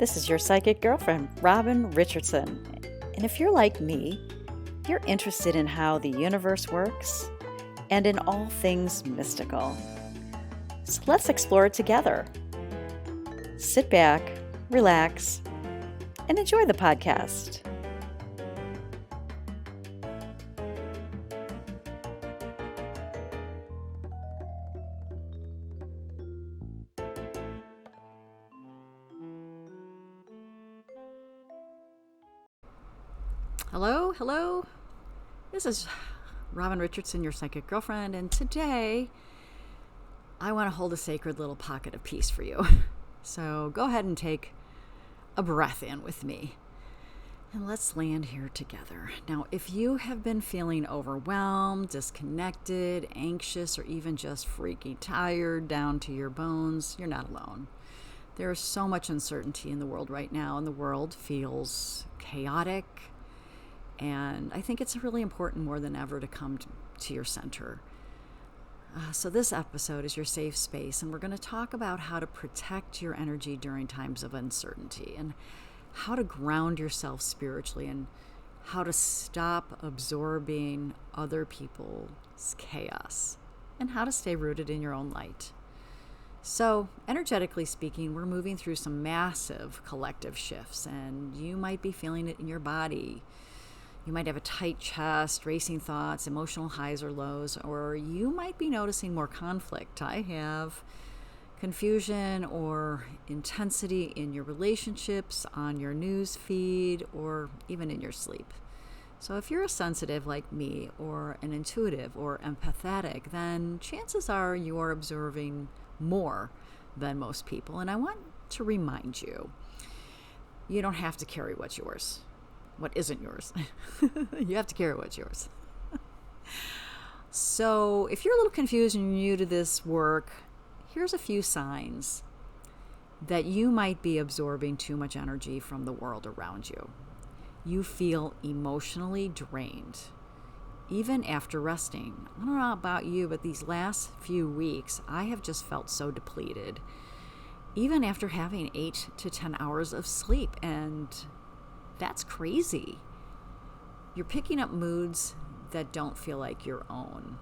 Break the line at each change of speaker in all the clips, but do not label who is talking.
This is your psychic girlfriend, Robin Richardson. And if you're like me, you're interested in how the universe works and in all things mystical. So let's explore it together. Sit back, relax, and enjoy the podcast. Hello. This is Robin Richardson, your psychic girlfriend, and today I want to hold a sacred little pocket of peace for you. So go ahead and take a breath in with me, and let's land here together. Now, if you have been feeling overwhelmed, disconnected, anxious, or even just freaking tired down to your bones, you're not alone. There is so much uncertainty in the world right now, and the world feels chaotic. And I think it's really important more than ever to come to your center. So this episode is your safe space, and we're going to talk about how to protect your energy during times of uncertainty and how to ground yourself spiritually and how to stop absorbing other people's chaos and how to stay rooted in your own light. So energetically speaking, we're moving through some massive collective shifts, and you might be feeling it in your body. You might have a tight chest, racing thoughts, emotional highs or lows, or you might be noticing more conflict. I have confusion or intensity in your relationships, on your news feed, or even in your sleep. So if you're a sensitive like me, or an intuitive or empathetic, then chances are you are observing more than most people. And I want to remind you, you don't have to carry what's yours. What isn't yours. You have to carry what's yours. So if you're a little confused and new to this work, here's a few signs that you might be absorbing too much energy from the world around you. You feel emotionally drained, even after resting. I don't know about you, but these last few weeks, I have just felt so depleted, even after having 8 to 10 hours of sleep. And that's crazy. You're picking up moods that don't feel like your own.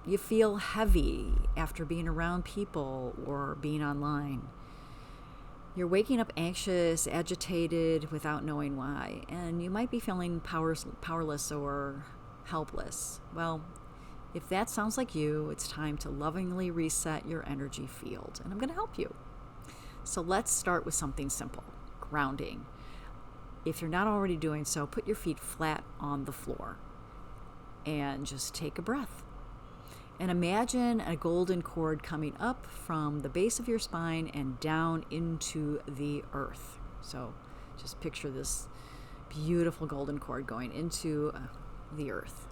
You feel heavy after being around people or being online. You're waking up anxious, agitated, without knowing why. And you might be feeling powerless or helpless. Well, if that sounds like you, it's time to lovingly reset your energy field. And I'm going to help you. So let's start with something simple, grounding. If you're not already doing so, put your feet flat on the floor and just take a breath. And imagine a golden cord coming up from the base of your spine and down into the earth. So just picture this beautiful golden cord going into the earth.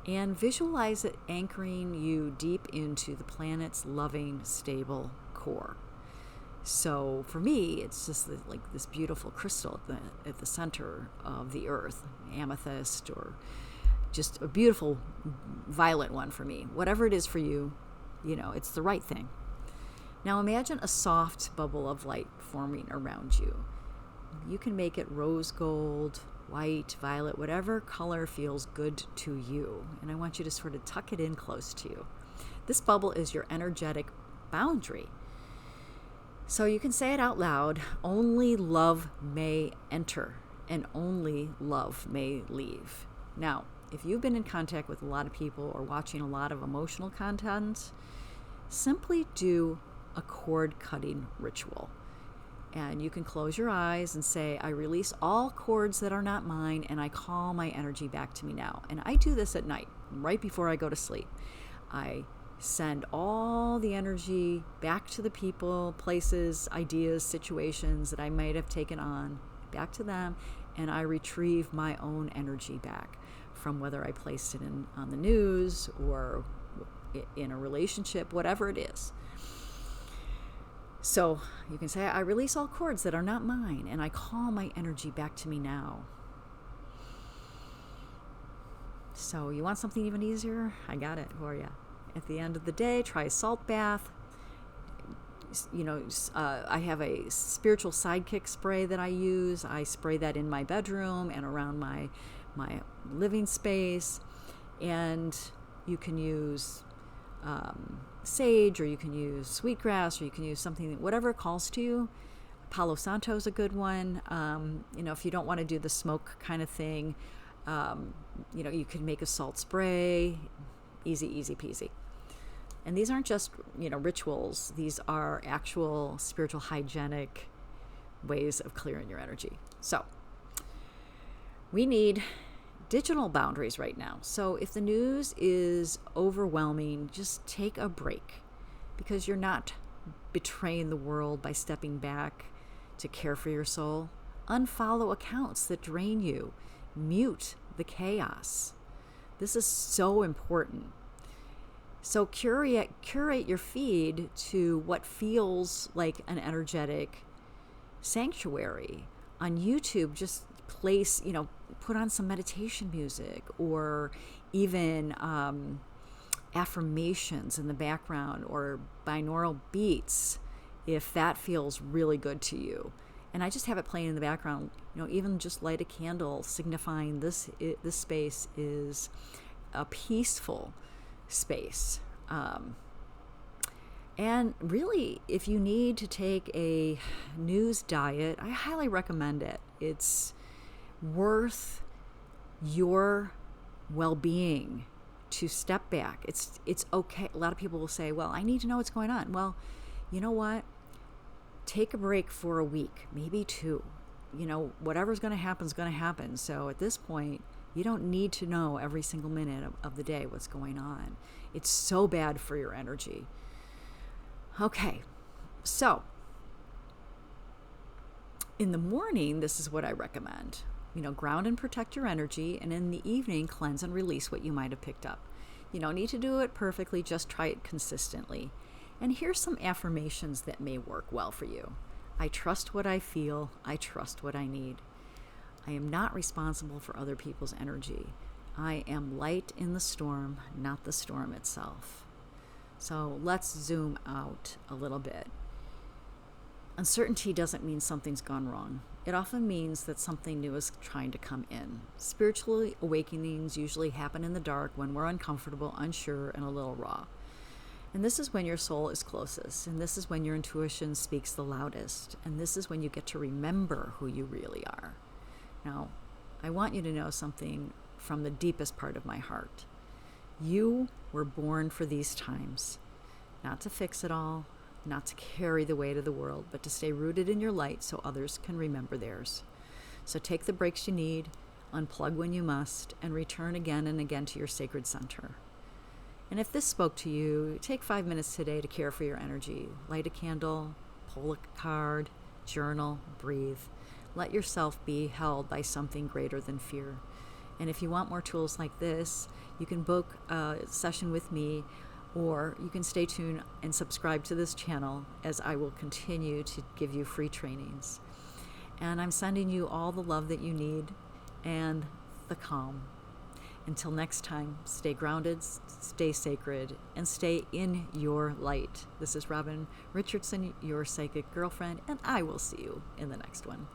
And visualize it anchoring you deep into the planet's loving, stable core. So for me, it's just like this beautiful crystal at the center of the earth, amethyst, or just a beautiful violet one for me. Whatever it is for you, it's the right thing. Now imagine a soft bubble of light forming around you. You can make it rose gold, white, violet, whatever color feels good to you. And I want you to sort of tuck it in close to you. This bubble is your energetic boundary. So you can say it out loud: only love may enter and only love may leave. Now, if you've been in contact with a lot of people or watching a lot of emotional content, simply do a cord cutting ritual. And you can close your eyes and say, I release all cords that are not mine, and I call my energy back to me now. And I do this at night, right before I go to sleep. I send all the energy back to the people, places, ideas, situations that I might have taken on, back to them, and I retrieve my own energy back from whether I placed it on the news or in a relationship, whatever it is. So you can say, I release all cords that are not mine, and I call my energy back to me now. So you want something even easier? I got it for you. At the end of the day, try a salt bath. I have a spiritual sidekick spray that I use. I spray that in my bedroom and around my living space. And you can use sage, or you can use sweetgrass, or you can use something, whatever calls to you. Palo Santo is a good one. If you don't want to do the smoke kind of thing, you can make a salt spray. Easy peasy. And these aren't just, rituals. These are actual spiritual hygienic ways of clearing your energy. So we need digital boundaries right now. So if the news is overwhelming, just take a break, because you're not betraying the world by stepping back to care for your soul. Unfollow accounts that drain you. Mute the chaos. This is so important. So curate your feed to what feels like an energetic sanctuary. On YouTube, just place, put on some meditation music, or even affirmations in the background, or binaural beats, if that feels really good to you. And I just have it playing in the background. Even just light a candle, signifying this space is a peaceful space. And really, if you need to take a news diet, I highly recommend it. It's worth your well-being to step back. It's okay. A lot of people will say, well, I need to know what's going on. Well, you know what? Take a break for a week, maybe 2. Whatever's going to happen is going to happen. So at this point, you don't need to know every single minute of the day what's going on. It's so bad for your energy. Okay, so in the morning, this is what I recommend. Ground and protect your energy, and in the evening, cleanse and release what you might have picked up. You don't need to do it perfectly, just try it consistently. And here's some affirmations that may work well for you. I trust what I feel. I trust what I need. I am not responsible for other people's energy. I am light in the storm, not the storm itself. So let's zoom out a little bit. Uncertainty doesn't mean something's gone wrong. It often means that something new is trying to come in. Spiritual awakenings usually happen in the dark, when we're uncomfortable, unsure, and a little raw. And this is when your soul is closest, and this is when your intuition speaks the loudest, and this is when you get to remember who you really are. Now, I want you to know something from the deepest part of my heart. You were born for these times, not to fix it all, not to carry the weight of the world, but to stay rooted in your light so others can remember theirs. So take the breaks you need, unplug when you must, and return again and again to your sacred center. And if this spoke to you, take 5 minutes today to care for your energy. Light a candle, pull a card, journal, breathe. Let yourself be held by something greater than fear. And if you want more tools like this, you can book a session with me, or you can stay tuned and subscribe to this channel, as I will continue to give you free trainings. And I'm sending you all the love that you need and the calm. Until next time, stay grounded, stay sacred, and stay in your light. This is Robin Richardson, your psychic girlfriend, and I will see you in the next one.